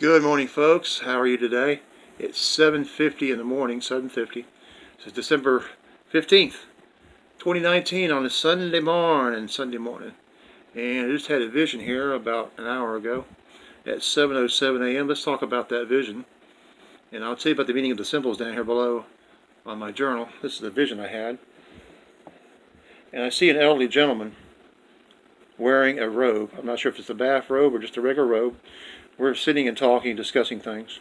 Good morning, folks. How are you today? It's 7:50 in the morning, 7:50. It's December 15th, 2019 on a Sunday morning. And I just had a vision here about an hour ago at 7:07 a.m. Let's talk about that vision. And I'll tell you about the meaning of the symbols down here below on my journal. This is the vision I had. And I see an elderly gentleman wearing a robe. I'm not sure if it's a bath robe or just a regular robe. We're sitting and talking, discussing things.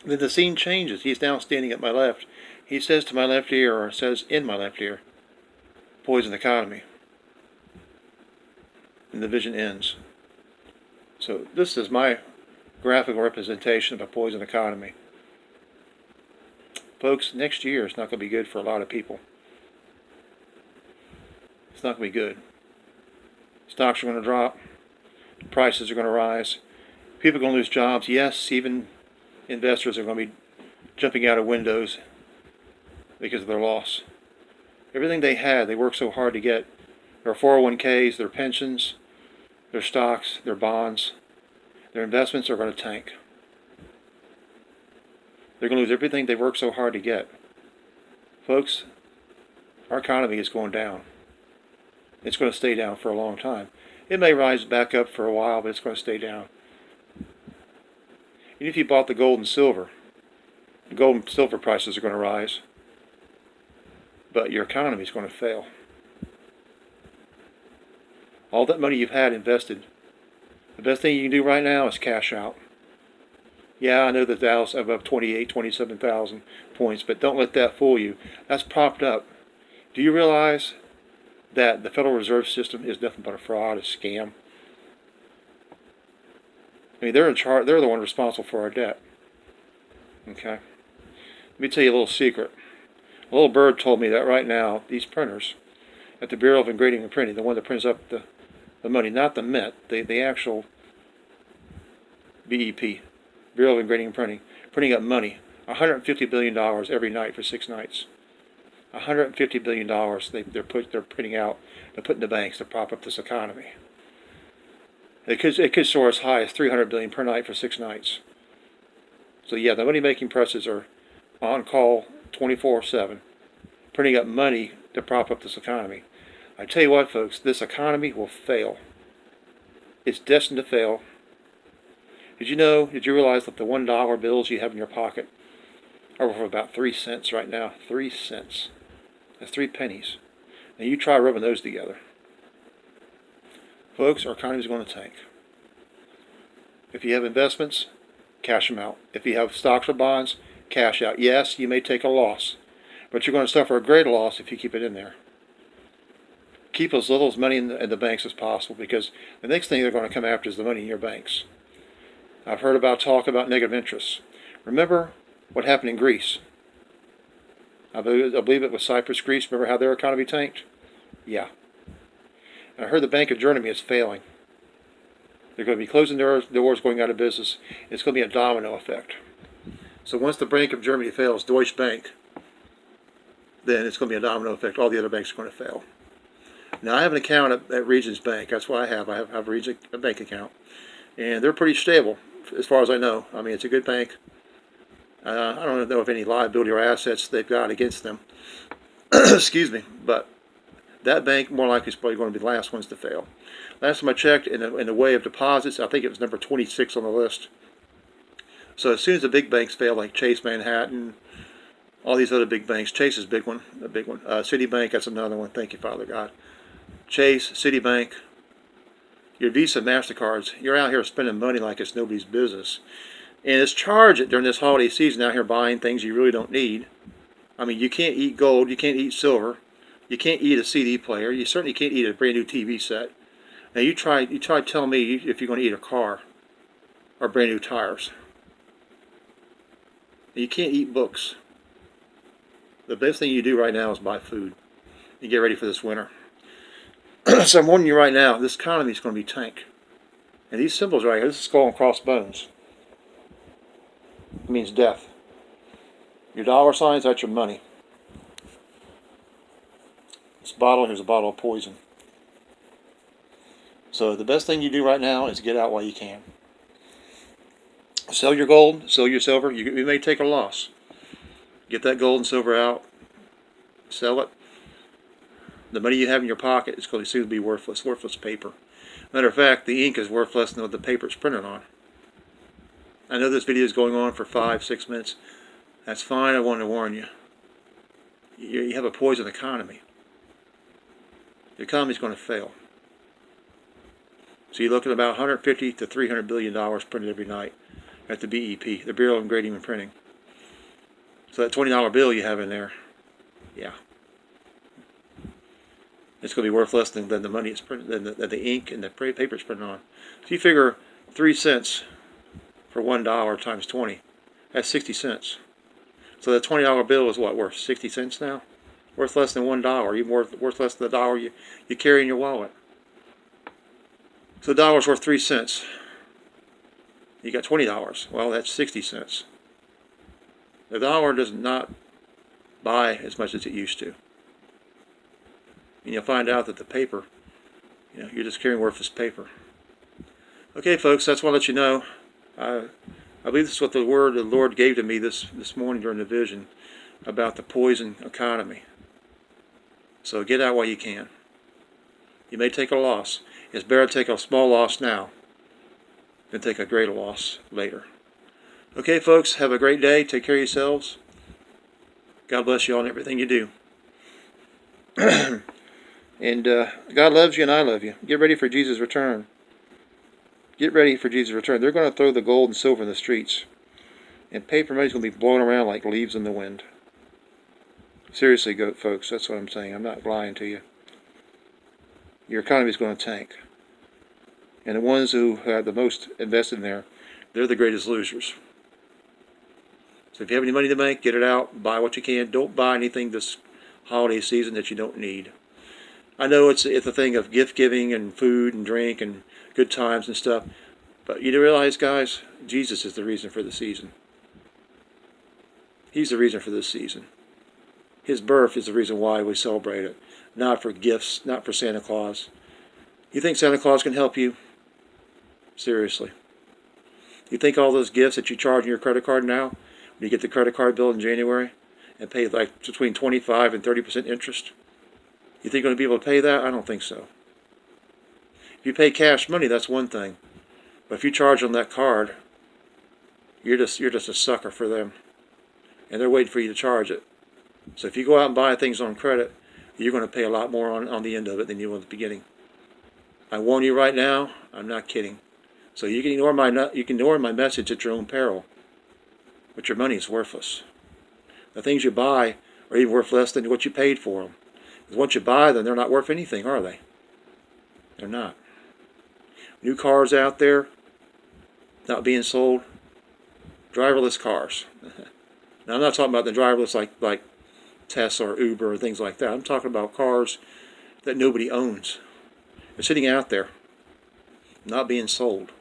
Then the scene changes. He's now standing at my left. He says to my left ear, or says in my left ear, poison economy. And the vision ends. So this is my graphical representation of a poison economy. Folks, next year is not going to be good for a lot of people. It's not going to be good. Stocks are going to drop. Prices are going to rise. People are going to lose jobs. Yes, even investors are going to be jumping out of windows because of their loss. Everything they had, they worked so hard to get. Their 401ks, their pensions, their stocks, their bonds, their investments are going to tank. They're going to lose everything they worked so hard to get. Folks, our economy is going down. It's going to stay down for a long time. It may rise back up for a while, but it's going to stay down. Even if you bought the gold and silver prices are going to rise, but your economy is going to fail. All that money you've had invested, the best thing you can do right now is cash out. Yeah, I know the Dow's above 27,000 points, but don't let that fool you. That's propped up. Do you realize that the Federal Reserve System is nothing but a fraud, a scam? I mean, they're in charge. They're the one responsible for our debt. Okay. Let me tell you a little secret. A little bird told me that right now, these printers at the Bureau of Engraving and Printing, the one that prints up the money, not the mint, the actual BEP, Bureau of Engraving and Printing, printing up money, $150 billion every night for 6 nights. $150 billion they're printing out to put in the banks to prop up this economy. It could soar as high as $300 billion per night for 6 nights. So yeah, the money-making presses are on call 24/7, printing up money to prop up this economy. I tell you what, folks, this economy will fail. It's destined to fail. Did you realize that the $1 bills you have in your pocket are worth about 3 cents right now? 3 cents. That's 3 pennies. Now you try rubbing those together. Folks, our economy is going to tank. If you have investments, cash them out. If you have stocks or bonds, cash out. Yes, you may take a loss, but you're going to suffer a greater loss if you keep it in there. Keep as little money in the banks as possible, because the next thing they're going to come after is the money in your banks. I've heard talk about negative interest. Remember what happened in Greece? I believe it was Cyprus, Greece. Remember how their economy tanked? Yeah. And I heard the Bank of Germany is failing. They're going to be closing their doors, going out of business. It's going to be a domino effect. So once the Bank of Germany fails, Deutsche Bank, then it's going to be a domino effect. All the other banks are going to fail. Now, I have an account at Regions Bank. That's what I have. I have a bank account. And they're pretty stable, as far as I know. I mean, it's a good bank. I don't know if any liability or assets they've got against them. Excuse me. But that bank, more likely, is probably going to be the last ones to fail. Last time I checked, in the way of deposits, I think it was number 26 on the list. So as soon as the big banks fail, like Chase Manhattan, all these other big banks, Chase is a big one. Citibank, that's another one. Thank you, Father God. Chase, Citibank, your Visa, MasterCards, you're out here spending money like it's nobody's business. And it's charged during this holiday season out here buying things you really don't need. I mean, you can't eat gold, you can't eat silver, you can't eat a CD player, you certainly can't eat a brand new TV set. Now you try telling me if you're going to eat a car or brand new tires. You can't eat books. The best thing you do right now is buy food and get ready for this winter. So I'm warning you right now, this economy is going to be tank. And these symbols right here, this is skull and crossbones. It means death. Your dollar signs, that's your money. Here's a bottle of poison. So the best thing you do right now is get out while you can. Sell your gold, sell your silver. You may take a loss. Get that gold and silver out, sell it. The money you have in your pocket is going to soon be worthless paper. Matter of fact, the ink is worth less than what the paper it's printed on. I know this video is going on for 5-6 minutes. That's fine. I wanted to warn you. You have a poison economy. The economy is going to fail. So you're looking at about $150 to $300 billion printed every night at the BEP, the Bureau of Engraving and Printing. So that $20 bill you have in there, yeah, it's going to be worth less than the money it's printed, than the ink and the paper it's printed on. So you figure 3 cents for $1 times 20, that's 60 cents. So the $20 bill is what, worth 60 cents now? Worth less than $1, even worth less than the dollar you carry in your wallet. So the dollar's worth 3 cents. You got $20. Well, that's 60 cents. The dollar does not buy as much as it used to. And you'll find out that the paper, you're just carrying worthless paper. Okay, folks, that's what I'll let you know. I believe this is what the word the Lord gave to me this morning during the vision about the poison economy. So get out while you can. You may take a loss. It's better to take a small loss now than take a greater loss later. Okay, folks, have a great day. Take care of yourselves. God bless you all in everything you do. And God loves you and I love you. Get ready for Jesus' return. Get ready for Jesus' return. They're going to throw the gold and silver in the streets. And paper money is going to be blowing around like leaves in the wind. Seriously, folks, that's what I'm saying. I'm not lying to you. Your economy is going to tank. And the ones who have the most invested in there, they're the greatest losers. So if you have any money to make, get it out. Buy what you can. Don't buy anything this holiday season that you don't need. I know it's a thing of gift giving and food and drink and good times and stuff. But you realize, guys, Jesus is the reason for the season. He's the reason for this season. His birth is the reason why we celebrate it. Not for gifts, not for Santa Claus. You think Santa Claus can help you? Seriously. You think all those gifts that you charge in your credit card now, when you get the credit card bill in January, and pay like between 25 and 30% interest, you think you're going to be able to pay that? I don't think so. If you pay cash money, that's one thing. But if you charge on that card, you're just a sucker for them. And they're waiting for you to charge it. So if you go out and buy things on credit, you're going to pay a lot more on the end of it than you will at the beginning. I warn you right now, I'm not kidding. So you can ignore my message at your own peril. But your money is worthless. The things you buy are even worth less than what you paid for them. Because once you buy them, they're not worth anything, are they? They're not. New cars out there, not being sold. Driverless cars. Now, I'm not talking about the driverless like Tesla or Uber or things like that. I'm talking about cars that nobody owns. They're sitting out there, not being sold.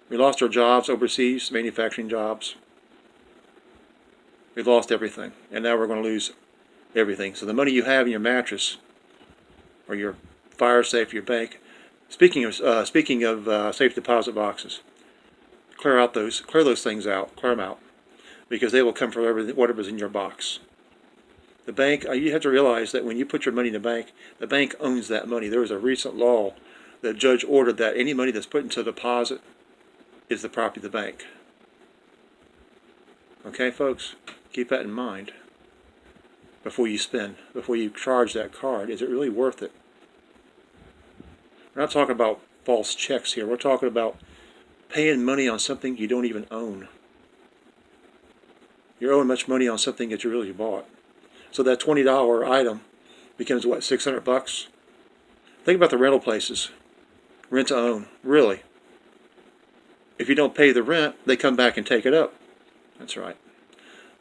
We lost our jobs overseas, manufacturing jobs. We've lost everything, and now we're going to lose everything. So the money you have in your mattress, or your fire safe, your bank. Speaking of safe deposit boxes, clear those things out. Clear them out, because they will come from whatever's in your box. The bank, you have to realize that when you put your money in the bank owns that money. There was a recent law that the judge ordered that any money that's put into a deposit is the property of the bank. Okay, folks? Keep that in mind before you spend, before you charge that card. Is it really worth it? We're not talking about false checks here. We're talking about paying money on something you don't even own. You're owing much money on something that you really bought. So that $20 item becomes what, $600? Think about the rental places. Rent to own. Really. If you don't pay the rent, they come back and take it up. That's right.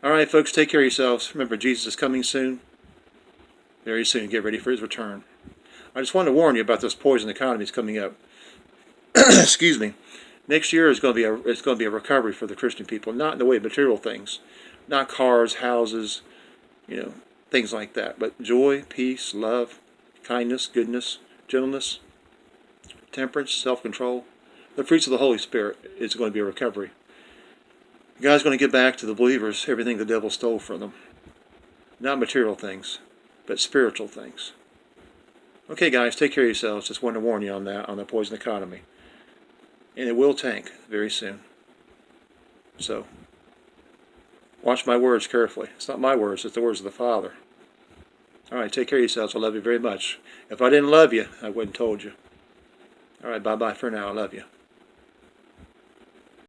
All right, folks, take care of yourselves. Remember, Jesus is coming soon. Very soon. Get ready for his return. I just wanted to warn you about this poison economy that's coming up. Excuse me. Next year is going to be a recovery for the Christian people, not in the way of material things, not cars, houses, things like that, but joy, peace, love, kindness, goodness, gentleness, temperance, self-control. The fruits of the Holy Spirit is going to be a recovery. God's going to give back to the believers everything the devil stole from them. Not material things, but spiritual things. Okay, guys, take care of yourselves. Just wanted to warn you on that, on the poison economy. And it will tank very soon. So, watch my words carefully. It's not my words, it's the words of the Father. All right, take care of yourselves. I love you very much. If I didn't love you, I wouldn't have told you. All right, bye-bye for now. I love you.